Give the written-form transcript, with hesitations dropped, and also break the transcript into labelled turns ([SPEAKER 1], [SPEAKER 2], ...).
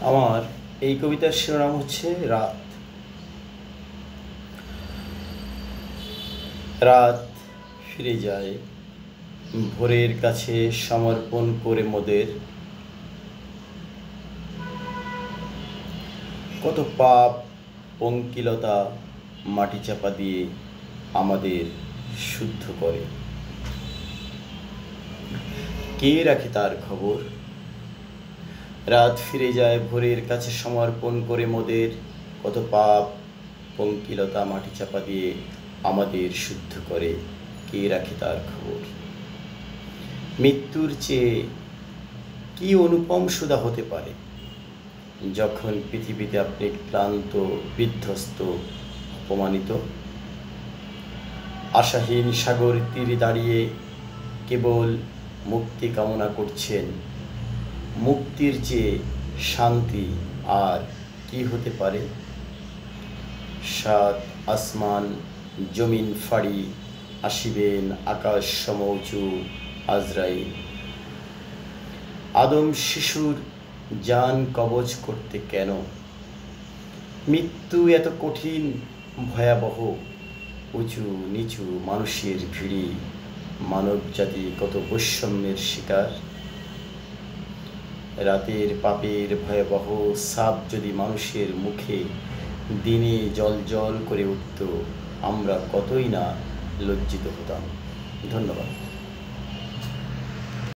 [SPEAKER 1] আমার এই কবিতার শিরোনাম হচ্ছে রাত। রাত ফিরে যায় ভোরের কাছে সমর্পণ করে মোদের। কত পাপ পঙ্কিলতা মাটি চাপা দিয়ে আমাদের শুদ্ধ করে। কে রাখে তার খবর? রাত ফিরে যায় ভোরের কাছে সমর্পণ করে মোদের। কত পাপ পঙ্কিলতা মাটি চাপা দিয়ে আমাদের শুদ্ধ করে। কে রাখে তার খবর? মৃত্যুর চেয়ে কি অনুপম সুধা হতে পারে, যখন পৃথিবীতে আপনি ক্লান্ত, বিধ্বস্ত, অপমানিত। আশাহীন সাগর তীরে দাঁড়িয়ে কেবল মুক্তি কামনা করছেন। মুক্তির চেয়ে শান্তি আর কি হতে পারে? সাত আসমান জমিন ফাড়ি আসিবেন আকাশ সমউচু আজরাইল। আদম শিশুর জান কবজ করতে কেন? মৃত্যু এত কঠিন ভয়াবহ, উঁচু নিচু মানুষের ভিড়ি, মানব জাতি কত বৈষম্যের শিকার। রাতের পাপের ভয়াবহ সাপ যদি মানুষের মুখে দিনে জল জল করে উঠত, আমরা কতই না লজ্জিত হতাম। ধন্যবাদ।